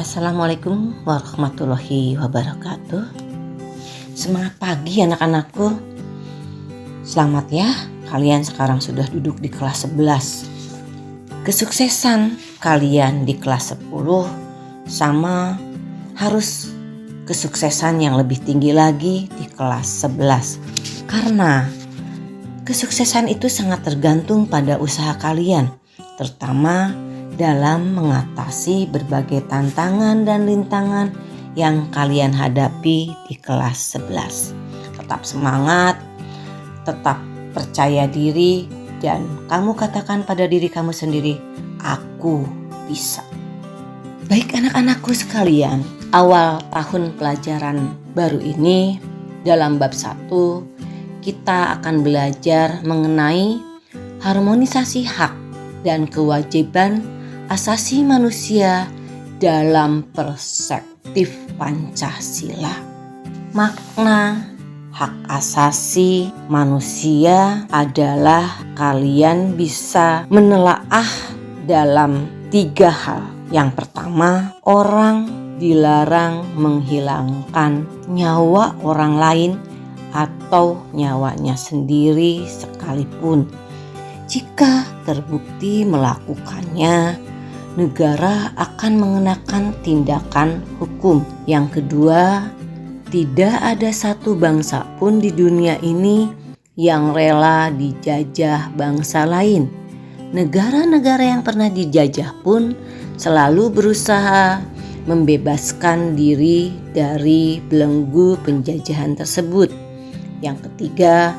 Assalamualaikum warahmatullahi wabarakatuh. Semangat pagi anak-anakku. Selamat ya, kalian sekarang sudah duduk di kelas 11. Kesuksesan kalian di kelas 10 sama harus kesuksesan yang lebih tinggi lagi di kelas 11. Karena kesuksesan itu sangat tergantung pada usaha kalian, terutama dalam mengatasi berbagai tantangan dan rintangan yang kalian hadapi di kelas 11. Tetap semangat, tetap percaya diri, dan kamu katakan pada diri kamu sendiri, aku bisa. Baik anak-anakku sekalian, awal tahun pelajaran baru ini dalam bab 1 kita akan belajar mengenai harmonisasi hak dan kewajiban asasi manusia dalam perspektif Pancasila. Makna hak asasi manusia adalah kalian bisa menelaah dalam 3 hal. Yang pertama, orang dilarang menghilangkan nyawa orang lain atau nyawanya sendiri sekalipun. Jika terbukti melakukannya, negara akan mengenakan tindakan hukum. Yang kedua, tidak ada satu bangsa pun di dunia ini yang rela dijajah bangsa lain. Negara-negara yang pernah dijajah pun selalu berusaha membebaskan diri dari belenggu penjajahan tersebut. Yang ketiga,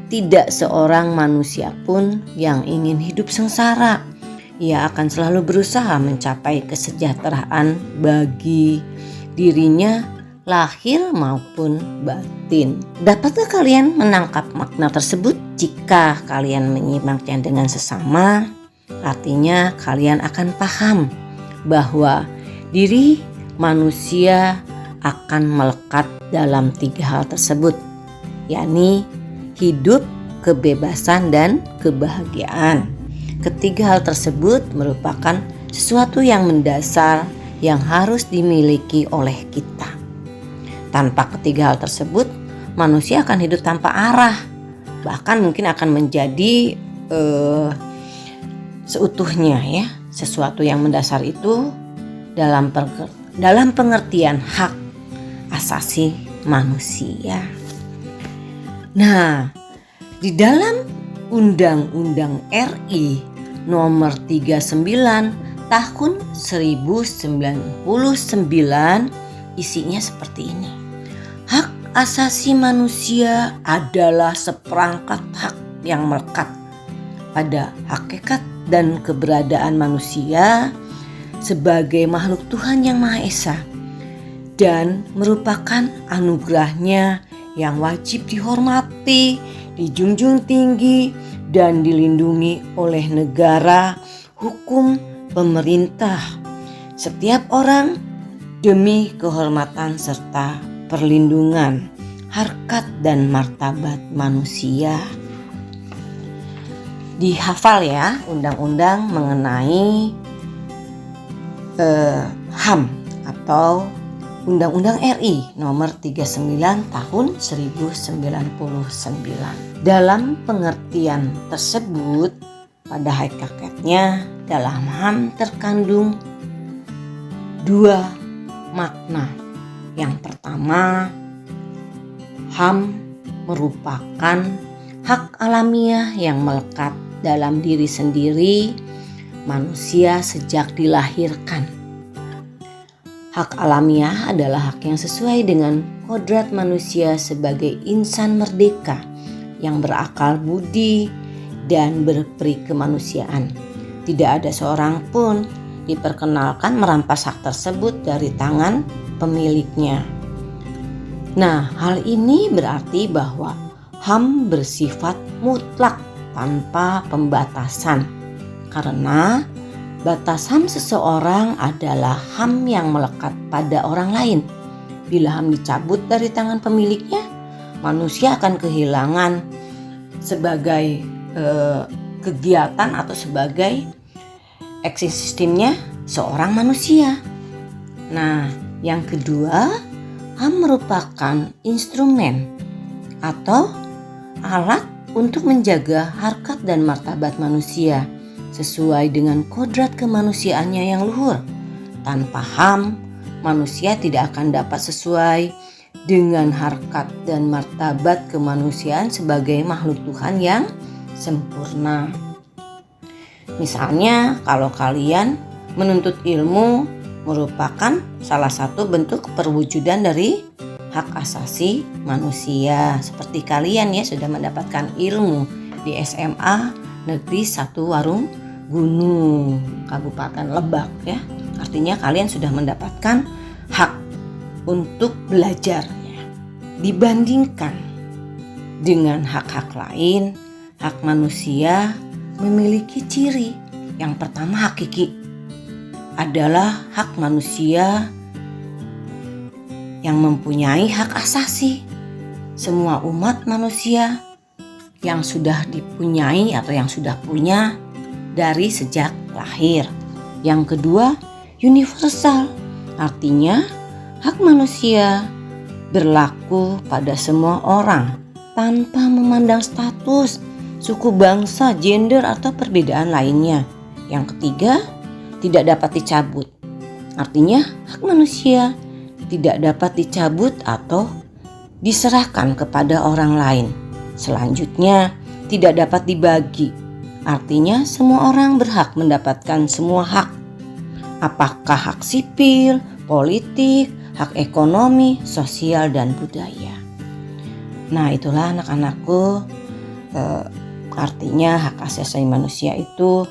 tidak seorang manusia pun yang ingin hidup sengsara. Ia akan selalu berusaha mencapai kesejahteraan bagi dirinya, lahir maupun batin. Dapatkah kalian menangkap makna tersebut? Jika kalian menyimaknya dengan sesama, artinya kalian akan paham bahwa diri manusia akan melekat dalam 3 hal tersebut, yakni hidup, kebebasan, dan kebahagiaan. Ketiga hal tersebut merupakan sesuatu yang mendasar yang harus dimiliki oleh kita. Tanpa ketiga hal tersebut, manusia akan hidup tanpa arah. Bahkan mungkin akan menjadi seutuhnya ya. Sesuatu yang mendasar itu dalam pengertian hak asasi manusia. Nah, di dalam Undang-Undang RI Nomor 39 Tahun 1099 isinya seperti ini. Hak asasi manusia adalah seperangkat hak yang melekat pada hakikat dan keberadaan manusia sebagai makhluk Tuhan yang Maha Esa dan merupakan anugerahnya yang wajib dihormati, dijunjung tinggi, dan dilindungi oleh negara, hukum, pemerintah, setiap orang demi kehormatan serta perlindungan harkat dan martabat manusia. Dihafal ya undang-undang mengenai HAM atau Undang-Undang RI Nomor 39 Tahun 1099. Dalam pengertian tersebut, pada hakikatnya dalam HAM terkandung 2 makna. Yang pertama, HAM merupakan hak alamiah yang melekat dalam diri sendiri manusia sejak dilahirkan. Hak alamiah adalah hak yang sesuai dengan kodrat manusia sebagai insan merdeka yang berakal budi dan berperi kemanusiaan. Tidak ada seorang pun diperkenalkan merampas hak tersebut dari tangan pemiliknya. Nah, hal ini berarti bahwa HAM bersifat mutlak tanpa pembatasan. Karena batasan seseorang adalah HAM yang melekat pada orang lain. Bila HAM dicabut dari tangan pemiliknya, manusia akan kehilangan sebagai kegiatan atau sebagai ekosistemnya seorang manusia. Nah, yang kedua, HAM merupakan instrumen atau alat untuk menjaga harkat dan martabat manusia sesuai dengan kodrat kemanusiaannya yang luhur. Tanpa HAM, manusia tidak akan dapat sesuai dengan harkat dan martabat kemanusiaan sebagai makhluk Tuhan yang sempurna. Misalnya, kalau kalian menuntut ilmu merupakan salah satu bentuk perwujudan dari hak asasi manusia. Seperti kalian ya sudah mendapatkan ilmu di SMA Negeri 1 Warung Gunung, Kabupaten Lebak ya. Artinya kalian sudah mendapatkan hak untuk belajar ya. Dibandingkan dengan hak-hak lain, hak manusia memiliki ciri. Yang pertama hakiki, adalah hak manusia yang mempunyai hak asasi. Semua umat manusia yang sudah dipunyai atau yang sudah punya dari sejak lahir. Yang kedua, universal. Artinya hak manusia berlaku pada semua orang tanpa memandang status, suku, bangsa, gender atau perbedaan lainnya. Yang ketiga, tidak dapat dicabut. Artinya hak manusia tidak dapat dicabut atau diserahkan kepada orang lain. Selanjutnya, tidak dapat dibagi. Artinya semua orang berhak mendapatkan semua hak. Apakah hak sipil, politik, hak ekonomi, sosial, dan budaya. Nah, itulah anak-anakku, artinya hak asasi manusia itu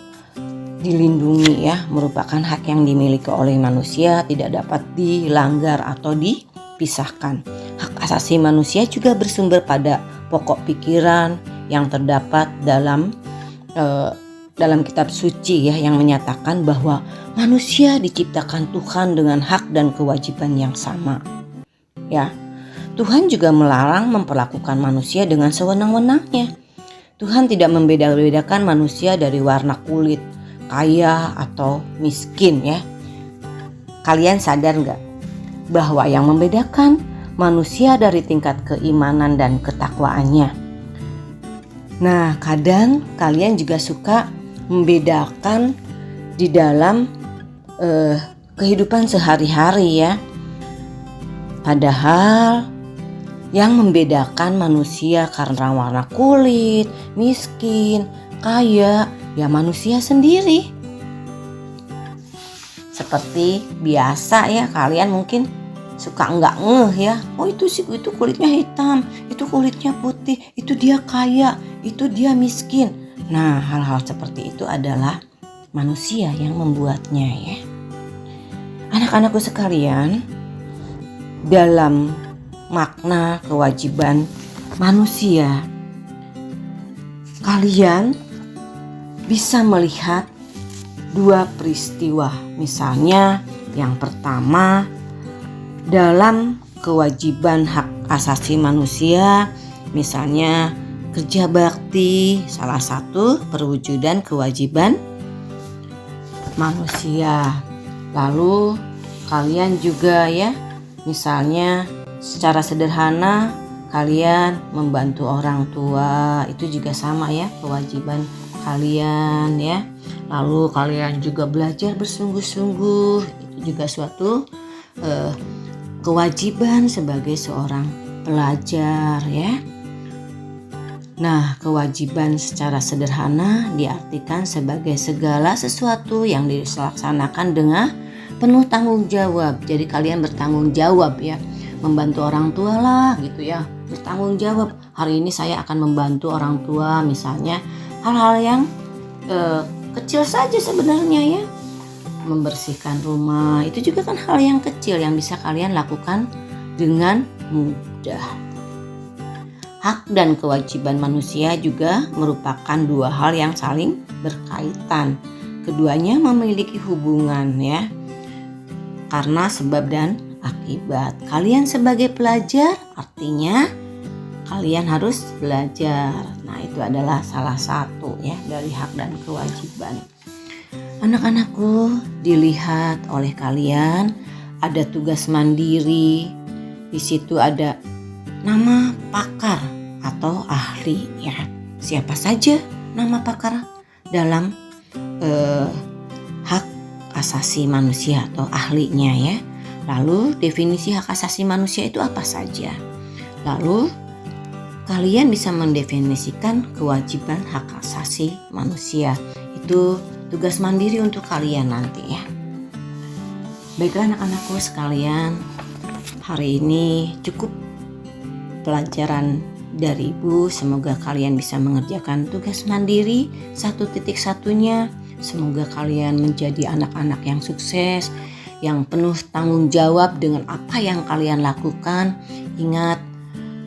dilindungi ya, merupakan hak yang dimiliki oleh manusia, tidak dapat dilanggar atau dipisahkan. Hak asasi manusia juga bersumber pada pokok pikiran yang terdapat dalam kitab suci ya, yang menyatakan bahwa manusia diciptakan Tuhan dengan hak dan kewajiban yang sama. Ya, Tuhan juga melarang memperlakukan manusia dengan sewenang-wenangnya. Tuhan tidak membeda-bedakan manusia dari warna kulit, kaya atau miskin ya. Kalian sadar gak bahwa yang membedakan manusia dari tingkat keimanan dan ketakwaannya? Nah, kadang kalian juga suka membedakan di dalam kehidupan sehari-hari ya. Padahal yang membedakan manusia karena warna kulit, miskin, kaya, ya manusia sendiri. Seperti biasa ya, kalian mungkin suka nggak ngeh ya. Oh itu kulitnya hitam, itu kulitnya putih, itu dia kaya, itu dia miskin. Nah, hal-hal seperti itu adalah manusia yang membuatnya ya. Anak-anakku sekalian, dalam makna kewajiban manusia, kalian bisa melihat dua peristiwa. Misalnya yang pertama, dalam kewajiban hak asasi manusia, misalnya kerja bakti, salah satu perwujudan kewajiban manusia. Lalu kalian juga ya, misalnya secara sederhana kalian membantu orang tua, itu juga sama ya, kewajiban kalian ya. Lalu kalian juga belajar bersungguh-sungguh, itu juga suatu kewajiban sebagai seorang pelajar ya. Nah, kewajiban secara sederhana diartikan sebagai segala sesuatu yang dilaksanakan dengan penuh tanggung jawab. Jadi kalian bertanggung jawab ya, membantu orang tua lah gitu ya, bertanggung jawab. Hari ini saya akan membantu orang tua, misalnya hal-hal yang kecil saja sebenarnya ya, membersihkan rumah, itu juga kan hal yang kecil yang bisa kalian lakukan dengan mudah. Hak dan kewajiban manusia juga merupakan dua hal yang saling berkaitan. Keduanya memiliki hubungan ya, karena sebab dan akibat. Kalian sebagai pelajar artinya kalian harus belajar. Nah, itu adalah salah satu ya dari hak dan kewajiban. Anak-anakku, dilihat oleh kalian, ada tugas mandiri, di situ ada nama pakar atau ahli ya. Siapa saja nama pakar dalam hak asasi manusia atau ahlinya ya. Lalu definisi hak asasi manusia itu apa saja? Lalu kalian bisa mendefinisikan kewajiban hak asasi manusia. Itu tugas mandiri untuk kalian nanti ya. Baiklah anak-anakku sekalian, hari ini cukup pelajaran dari Ibu. Semoga kalian bisa mengerjakan tugas mandiri 1.1-nya. Semoga kalian menjadi anak-anak yang sukses, yang penuh tanggung jawab dengan apa yang kalian lakukan. Ingat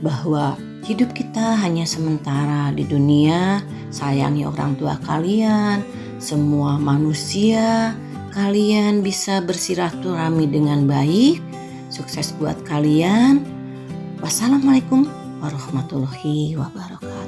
bahwa hidup kita hanya sementara di dunia. Sayangi orang tua kalian, semua manusia. Kalian bisa bersilaturahmi dengan baik. Sukses buat kalian. Wassalamualaikum warahmatullahi wabarakatuh.